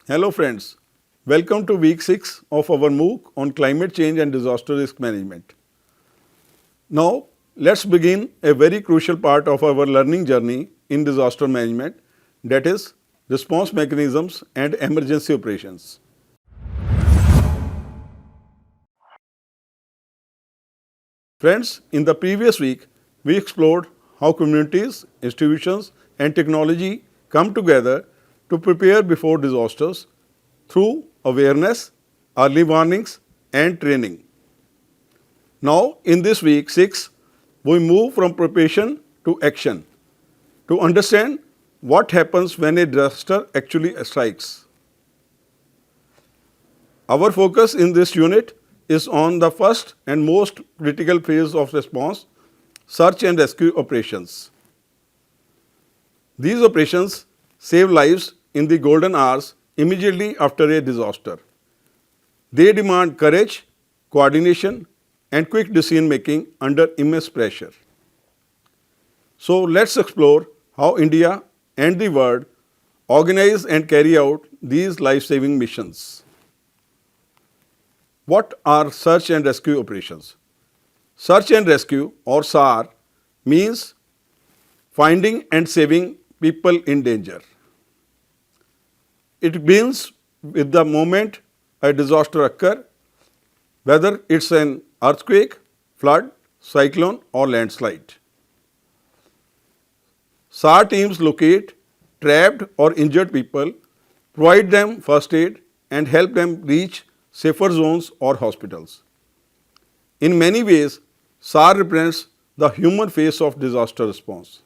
Hello friends, welcome to week 6 of our MOOC on climate change and disaster risk management. Now let's begin a very crucial part of our learning journey in disaster management, that is response mechanisms and emergency operations. Friends, in the previous week we explored how communities, institutions and technology come together to prepare before disasters through awareness, early warnings and training. Now in this week 6, we move from preparation to action to understand what happens when a disaster actually strikes. Our focus in this unit is on the first and most critical phase of response, search and rescue operations. These operations save lives in the golden hours immediately after a disaster. They demand courage, coordination and quick decision making under immense pressure. So let's explore how India and the world organize and carry out these life-saving missions. What are search and rescue operations? Search and rescue or SAR means finding and saving people in danger. It begins with the moment a disaster occurs, whether it's an earthquake, flood, cyclone or landslide. SAR teams locate trapped or injured people, provide them first aid and help them reach safer zones or hospitals. In many ways, SAR represents the human face of disaster response.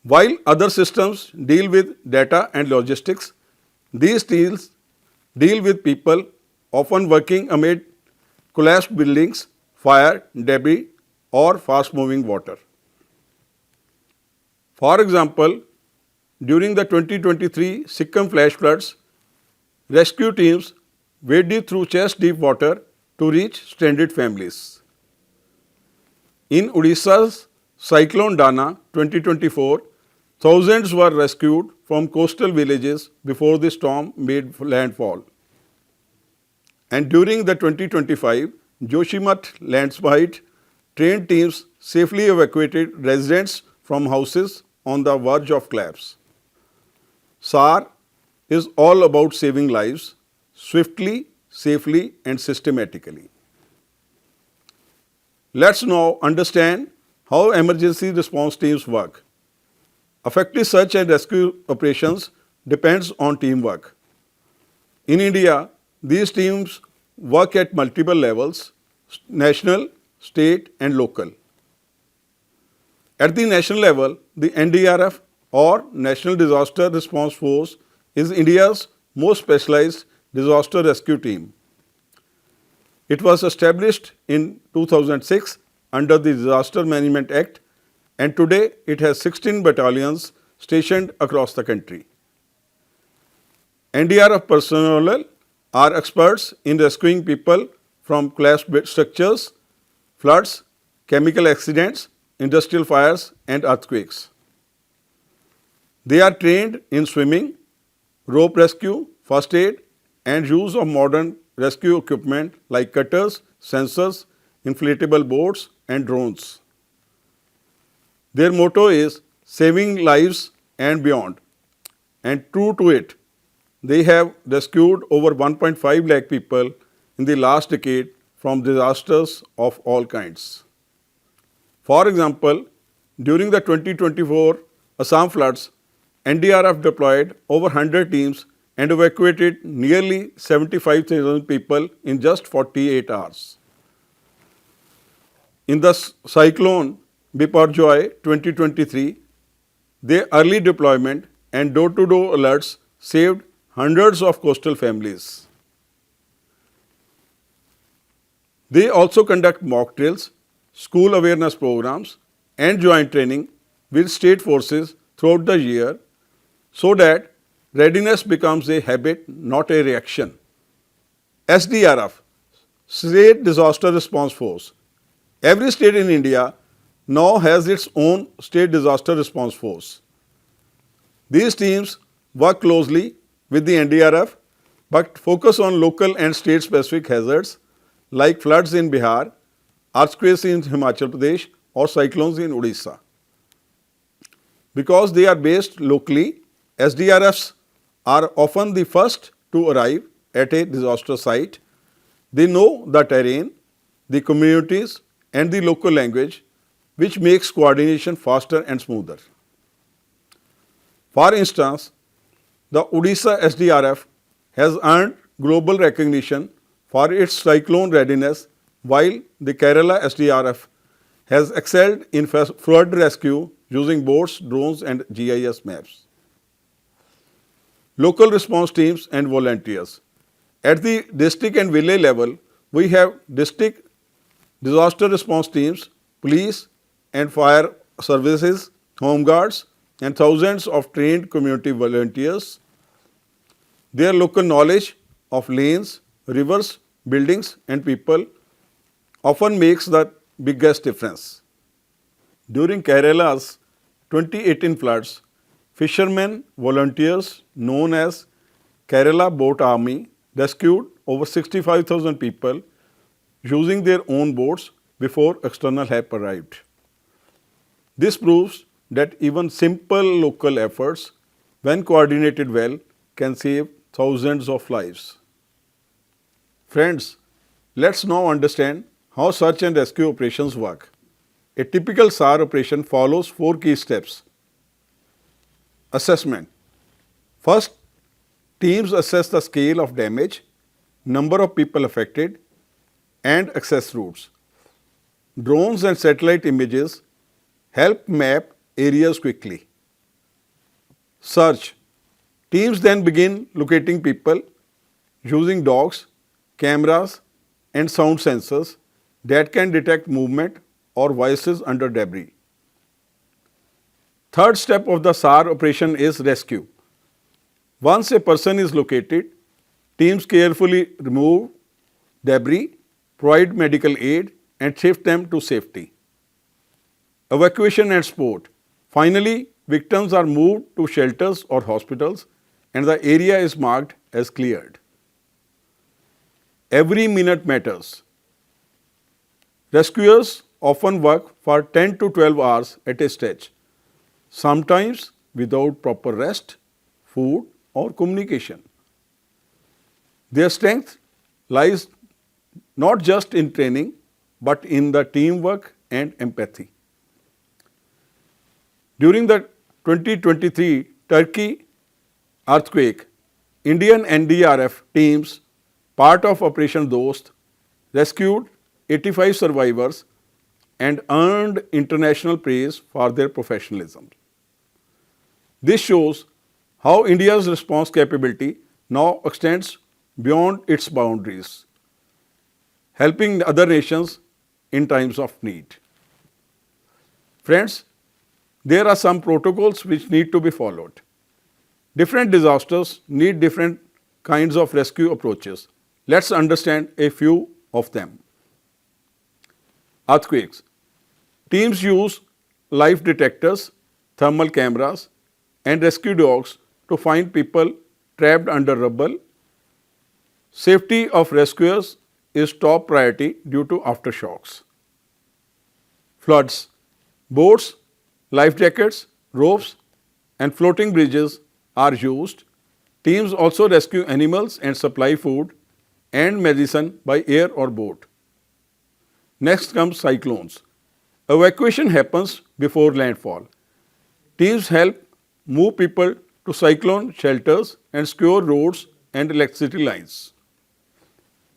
While other systems deal with data and logistics, these teams deal with people often working amid collapsed buildings, fire, debris or fast-moving water. For example, during the 2023 Sikkim flash floods, rescue teams waded through chest-deep water to reach stranded families. In Odisha's Cyclone Dana 2024, thousands were rescued from coastal villages before the storm made landfall. And during the 2025 Joshimath landslide, trained teams safely evacuated residents from houses on the verge of collapse. SAR is all about saving lives swiftly, safely and systematically. Let's now understand how emergency response teams work. Effective search and rescue operations depends on teamwork. In India, these teams work at multiple levels: national, state and local. At the national level, the NDRF or National Disaster Response Force is India's most specialized disaster rescue team. It was established in 2006 under the Disaster Management Act and today it has 16 battalions stationed across the country. NDRF personnel are experts in rescuing people from collapsed structures, floods, chemical accidents, industrial fires and earthquakes. They are trained in swimming, rope rescue, first aid and use of modern rescue equipment like cutters, sensors, inflatable boats and drones. Their motto is saving lives and beyond. And true to it, they have rescued over 1.5 lakh people in the last decade from disasters of all kinds. For example, during the 2024 Assam floods, NDRF deployed over 100 teams and evacuated nearly 75,000 people in just 48 hours. In the cyclone Biparjoy 2023, their early deployment and door-to-door alerts saved hundreds of coastal families. They also conduct mock drills, school awareness programs and joint training with state forces throughout the year so that readiness becomes a habit, not a reaction. SDRF, State Disaster Response Force. Every state in India now has its own State Disaster Response Force. These teams work closely with the NDRF but focus on local and state specific hazards like floods in Bihar, earthquakes in Himachal Pradesh or cyclones in Odisha. Because they are based locally, SDRFs are often the first to arrive at a disaster site. They know the terrain, the communities and the local language, which makes coordination faster and smoother. For instance, the Odisha SDRF has earned global recognition for its cyclone readiness, while the Kerala SDRF has excelled in flood rescue using boats, drones and GIS maps. Local response teams and volunteers. At the district and village level, we have district disaster response teams, police and fire services, home guards and thousands of trained community volunteers. Their local knowledge of lanes, rivers, buildings and people often makes the biggest difference. During Kerala's 2018 floods, fishermen volunteers known as Kerala Boat Army rescued over 65,000 people using their own boats before external help arrived. This proves that even simple local efforts, when coordinated well, can save thousands of lives. Friends, let's now understand how search and rescue operations work. A typical SAR operation follows 4 key steps. Assessment. First, teams assess the scale of damage, number of people affected, and access routes. Drones and satellite images help map areas quickly. Search. Teams then begin locating people using dogs, cameras, and sound sensors that can detect movement or voices under debris. Third step of the SAR operation is rescue. Once a person is located, teams carefully remove debris, provide medical aid and shift them to safety. Evacuation and support. Finally, victims are moved to shelters or hospitals and the area is marked as cleared. Every minute matters. Rescuers often work for 10 to 12 hours at a stretch, sometimes without proper rest, food or communication. Their strength lies not just in training but in the teamwork and empathy. During the 2023 Turkey earthquake, Indian NDRF teams, part of Operation Dost, rescued 85 survivors and earned international praise for their professionalism. This shows how India's response capability now extends beyond its boundaries, helping other nations in times of need. Friends, there are some protocols which need to be followed. Different disasters need different kinds of rescue approaches. Let's understand a few of them. Earthquakes. Teams use life detectors, thermal cameras, and rescue dogs to find people trapped under rubble. Safety of rescuers is top priority due to aftershocks. Floods. Boats, life jackets, ropes, and floating bridges are used. Teams also rescue animals and supply food and medicine by air or boat. Next comes cyclones. Evacuation happens before landfall. Teams help move people to cyclone shelters and secure roads and electricity lines.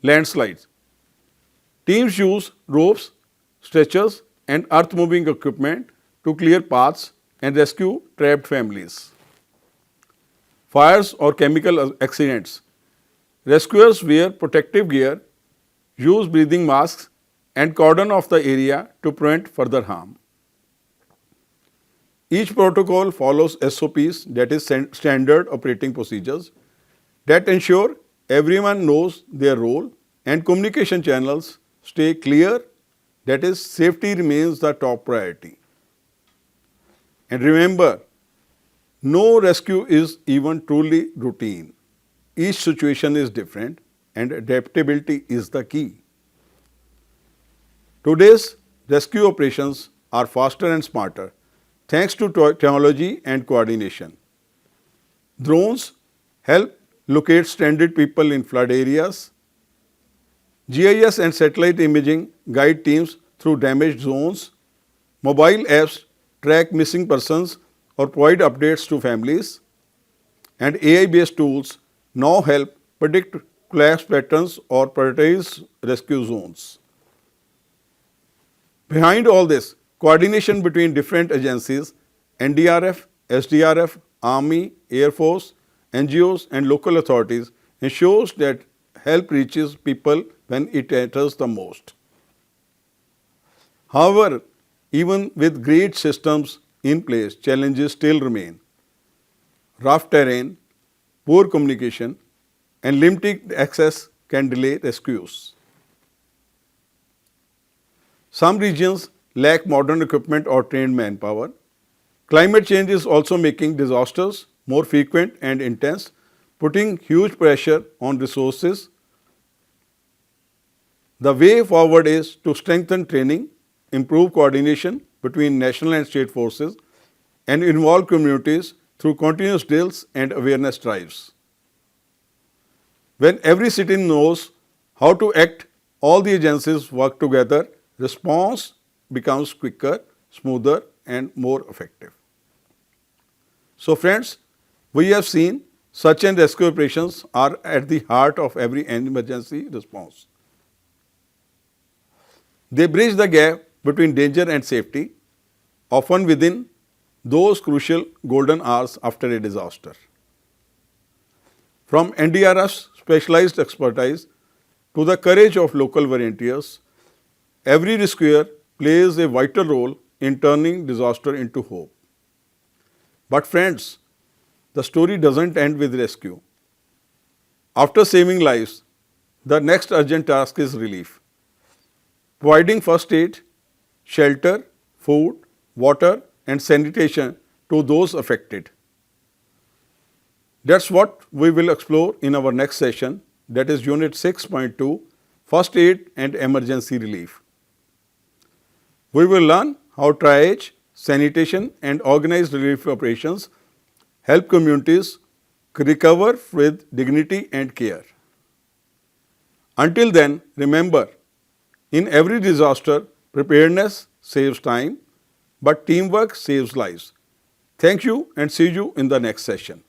Landslides. Teams use ropes, stretchers and earth moving equipment to clear paths and rescue trapped families. Fires or chemical accidents. Rescuers wear protective gear, use breathing masks and cordon off the area to prevent further harm. Each protocol follows SOPs, that is standard operating procedures, that ensure everyone knows their role and communication channels stay clear, that is safety remains the top priority. And remember, No rescue is even truly routine. Each situation is different and adaptability is the key. Today's rescue operations are faster and smarter thanks to technology and coordination. Drones help locate stranded people in flood areas. GIS and satellite imaging guide teams through damaged zones. Mobile apps track missing persons or provide updates to families. And AI-based tools now help predict collapse patterns or prioritize rescue zones. Behind all this, coordination between different agencies, NDRF, SDRF, Army, Air Force, NGOs and local authorities ensures that help reaches people when it matters the most. However, even with great systems in place, challenges still remain. Rough terrain, poor communication and limited access can delay rescues. Some regions lack modern equipment or trained manpower. Climate change is also making disasters more frequent and intense, putting huge pressure on resources. The way forward is to strengthen training, improve coordination between national and state forces, and involve communities through continuous drills and awareness drives. When every citizen knows how to act, all the agencies work together, response becomes quicker, smoother and more effective. So friends, we have seen search and rescue operations are at the heart of every emergency response. They bridge the gap between danger and safety, often within those crucial golden hours after a disaster. From NDRF's specialized expertise to the courage of local volunteers, every rescuer plays a vital role in turning disaster into hope. But friends, the story doesn't end with rescue. After saving lives, the next urgent task is relief. Providing first aid, shelter, food, water and sanitation to those affected. That's what we will explore in our next session, that is Unit 6.2, First Aid and Emergency Relief. We will learn how triage, sanitation and organized relief operations help communities recover with dignity and care. Until then, remember, in every disaster, preparedness saves time, but teamwork saves lives. Thank you and see you in the next session.